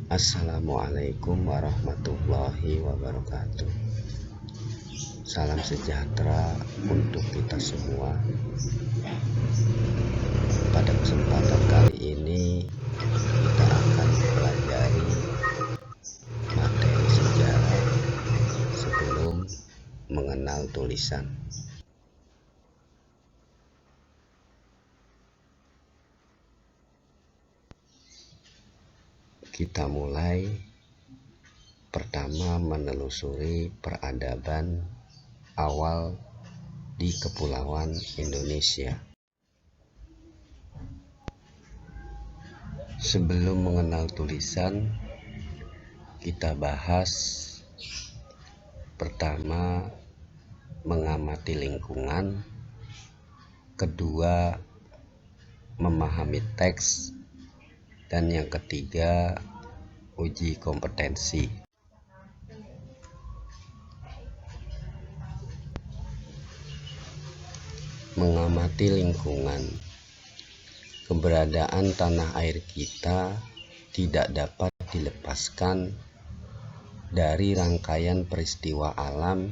Assalamualaikum warahmatullahi wabarakatuh. Salam sejahtera untuk kita semua. Pada kesempatan kali ini kita akan mempelajari materi sejarah sebelum mengenal tulisan. Kita mulai pertama menelusuri peradaban awal di Kepulauan Indonesia. Sebelum mengenal tulisan, kita bahas pertama mengamati lingkungan, kedua memahami teks, dan yang ketiga uji kompetensi. Mengamati lingkungan. Keberadaan tanah air kita tidak dapat dilepaskan dari rangkaian peristiwa alam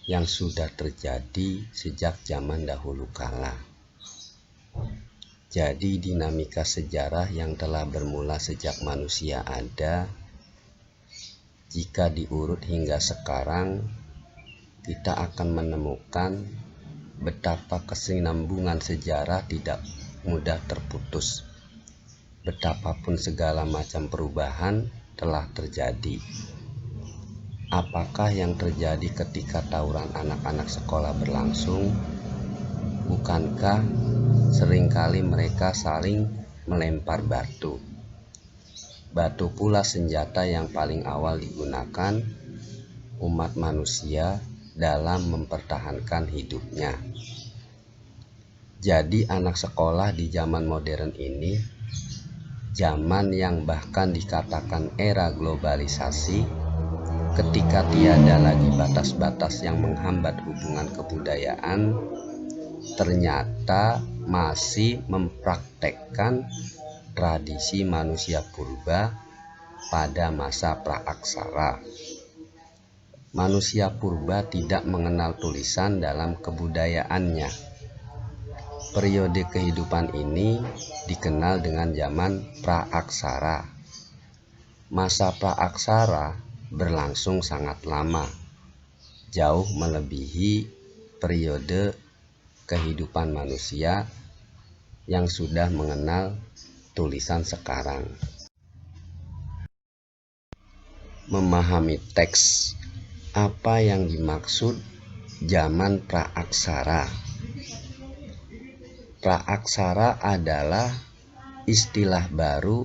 yang sudah terjadi sejak zaman dahulu kala. Jadi dinamika sejarah yang telah bermula sejak manusia ada, jika diurut hingga sekarang, kita akan menemukan betapa kesinambungan sejarah tidak mudah terputus. Betapapun segala macam perubahan telah terjadi. Apakah yang terjadi ketika tawuran anak-anak sekolah berlangsung? Bukankah seringkali mereka saling melempar batu? Batu pula senjata yang paling awal digunakan umat manusia dalam mempertahankan hidupnya. Jadi anak sekolah di zaman modern ini, zaman yang bahkan dikatakan era globalisasi, ketika tiada lagi batas-batas yang menghambat hubungan kebudayaan, ternyata masih mempraktekkan tradisi manusia purba pada masa praaksara. Manusia purba tidak mengenal tulisan dalam kebudayaannya. Periode kehidupan ini dikenal dengan zaman praaksara. Masa praaksara berlangsung sangat lama, jauh melebihi periode kehidupan manusia yang sudah mengenal tulisan sekarang. Memahami teks. Apa yang dimaksud zaman praaksara? Praaksara adalah istilah baru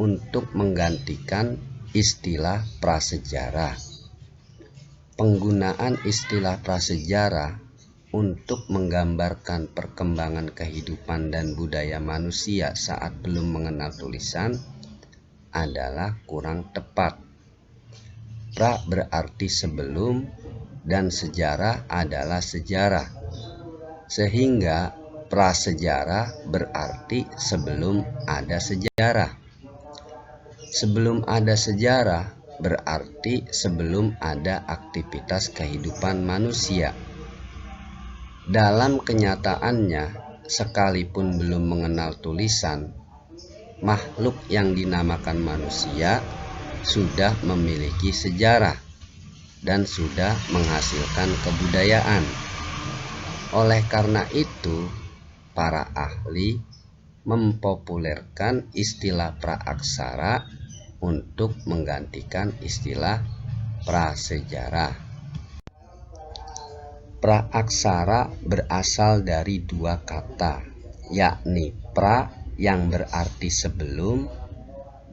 untuk menggantikan istilah prasejarah. Penggunaan istilah prasejarah untuk menggambarkan perkembangan kehidupan dan budaya manusia saat belum mengenal tulisan adalah kurang tepat. Pra berarti sebelum dan sejarah adalah sejarah, sehingga prasejarah berarti sebelum ada sejarah. Sebelum ada sejarah berarti sebelum ada aktivitas kehidupan manusia. Dalam kenyataannya, sekalipun belum mengenal tulisan, makhluk yang dinamakan manusia sudah memiliki sejarah dan sudah menghasilkan kebudayaan. Oleh karena itu, para ahli mempopulerkan istilah praaksara untuk menggantikan istilah prasejarah. Praaksara berasal dari dua kata, yakni pra yang berarti sebelum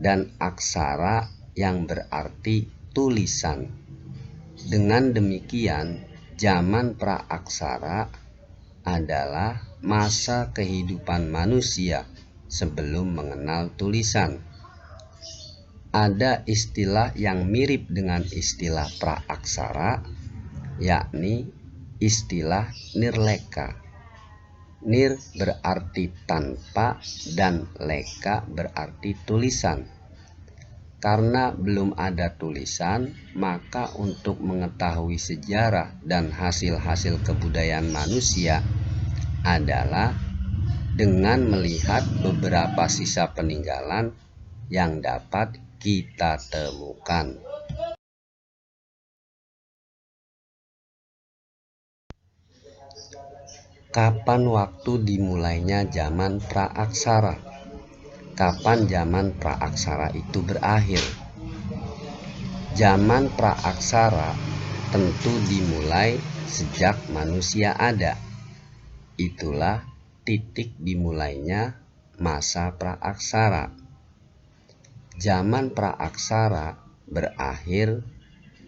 dan aksara yang berarti tulisan. Dengan demikian, zaman praaksara adalah masa kehidupan manusia sebelum mengenal tulisan. Ada istilah yang mirip dengan istilah praaksara, yakni istilah nirleka. Nir berarti tanpa dan leka berarti tulisan. Karena belum ada tulisan, maka untuk mengetahui sejarah dan hasil-hasil kebudayaan manusia adalah dengan melihat beberapa sisa peninggalan yang dapat kita temukan. Kapan waktu dimulainya zaman praaksara? Kapan zaman praaksara itu berakhir? Zaman praaksara tentu dimulai sejak manusia ada. Itulah titik dimulainya masa praaksara. Zaman praaksara berakhir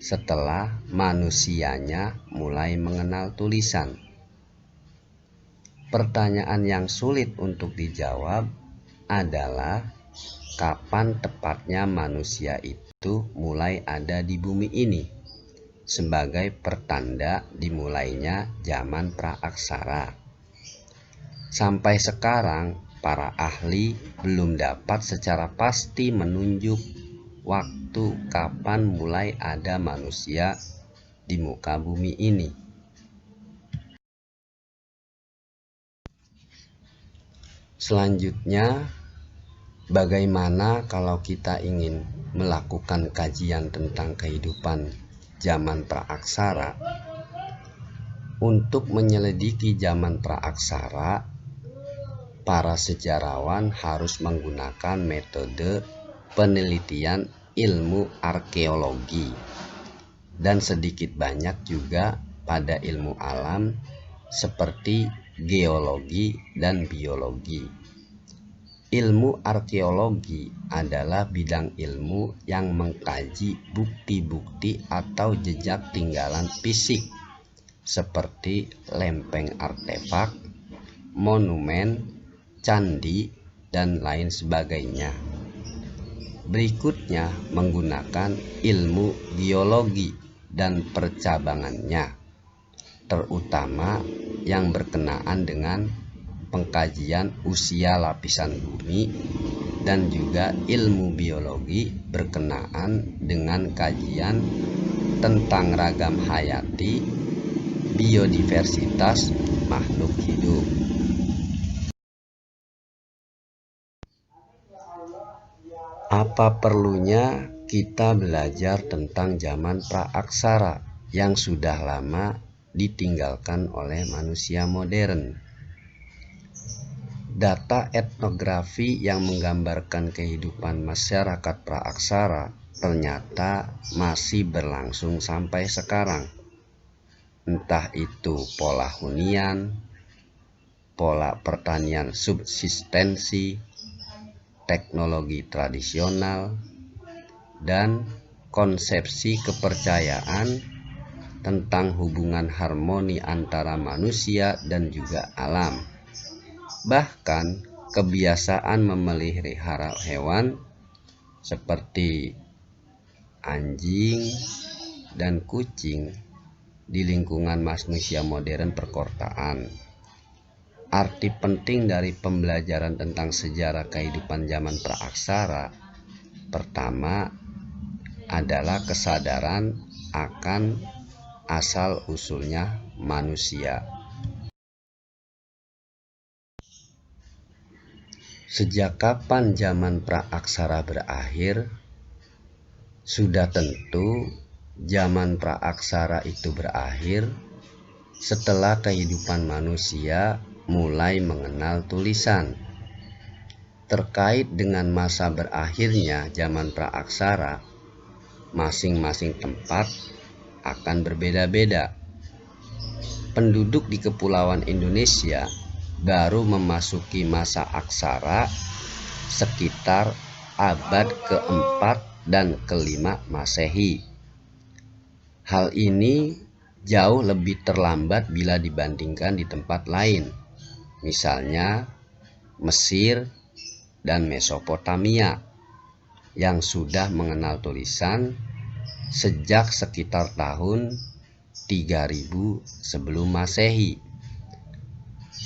setelah manusianya mulai mengenal tulisan. Pertanyaan yang sulit untuk dijawab adalah kapan tepatnya manusia itu mulai ada di bumi ini sebagai pertanda dimulainya zaman praaksara. Sampai sekarang, para ahli belum dapat secara pasti menunjuk waktu kapan mulai ada manusia di muka bumi ini. Selanjutnya, bagaimana kalau kita ingin melakukan kajian tentang kehidupan zaman praaksara? Untuk menyelidiki zaman praaksara, para sejarawan harus menggunakan metode penelitian ilmu arkeologi dan sedikit banyak juga pada ilmu alam seperti geologi dan biologi. Ilmu arkeologi adalah bidang ilmu yang mengkaji bukti-bukti atau jejak tinggalan fisik seperti lempeng artefak, monumen, candi, dan lain sebagainya. Berikutnya menggunakan ilmu geologi dan percabangannya, terutama yang berkenaan dengan pengkajian usia lapisan bumi, dan juga ilmu biologi berkenaan dengan kajian tentang ragam hayati, biodiversitas makhluk hidup. Apa perlunya kita belajar tentang zaman praaksara yang sudah lama ditinggalkan oleh manusia modern? Data etnografi yang menggambarkan kehidupan masyarakat praaksara ternyata masih berlangsung sampai sekarang. Entah itu pola hunian, pola pertanian subsistensi, teknologi tradisional, dan konsepsi kepercayaan tentang hubungan harmoni antara manusia dan juga alam. Bahkan kebiasaan memelihara hewan seperti anjing dan kucing di lingkungan manusia modern perkotaan. Arti penting dari pembelajaran tentang sejarah kehidupan zaman praaksara pertama adalah kesadaran akan asal-usulnya manusia. Sejak kapan zaman praaksara berakhir? Sudah tentu zaman praaksara itu berakhir setelah kehidupan manusia mulai mengenal tulisan. Terkait dengan masa berakhirnya zaman praaksara, masing-masing tempat akan berbeda-beda. Penduduk di Kepulauan Indonesia baru memasuki masa aksara sekitar abad ke-4 dan ke-5 Masehi. Hal ini jauh lebih terlambat bila dibandingkan di tempat lain, misalnya Mesir dan Mesopotamia yang sudah mengenal tulisan sejak sekitar tahun 3000 sebelum Masehi.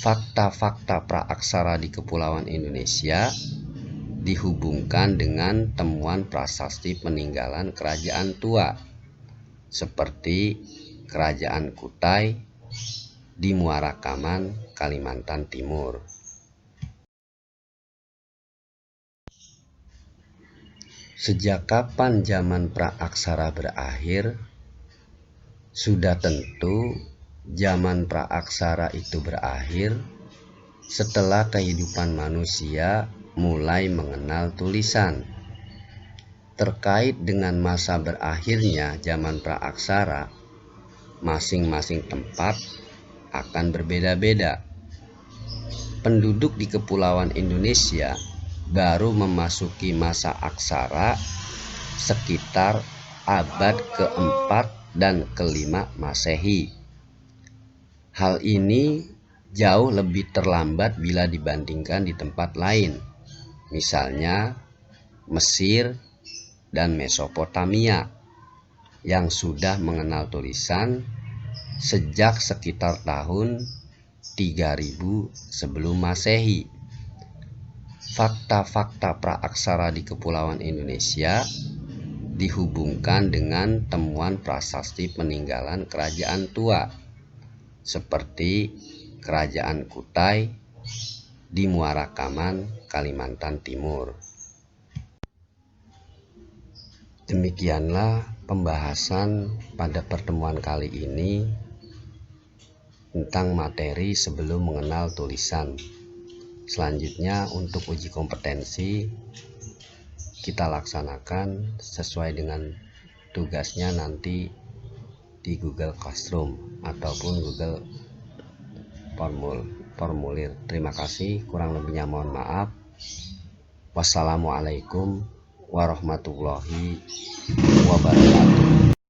Fakta-fakta praaksara di Kepulauan Indonesia dihubungkan dengan temuan prasasti peninggalan kerajaan tua seperti Kerajaan Kutai di Muara Kaman, Kalimantan Timur. Sejak kapan zaman praaksara berakhir? Sudah tentu zaman praaksara itu berakhir setelah kehidupan manusia mulai mengenal tulisan. Terkait dengan masa berakhirnya zaman praaksara, masing-masing tempat akan berbeda-beda. Penduduk di Kepulauan Indonesia baru memasuki masa aksara sekitar abad keempat dan kelima Masehi. Hal ini jauh lebih terlambat bila dibandingkan di tempat lain, misalnya Mesir dan Mesopotamia yang sudah mengenal tulisan sejak sekitar tahun 3000 sebelum Masehi. Fakta-fakta praaksara di Kepulauan Indonesia dihubungkan dengan temuan prasasti peninggalan kerajaan tua seperti Kerajaan Kutai di Muara Kaman, Kalimantan Timur. Demikianlah pembahasan pada pertemuan kali ini tentang materi sebelum mengenal tulisan. Selanjutnya untuk uji kompetensi kita laksanakan sesuai dengan tugasnya nanti di Google Classroom ataupun Google Formulir. Terima kasih, kurang lebihnya mohon maaf. Wassalamualaikum warahmatullahi wabarakatuh.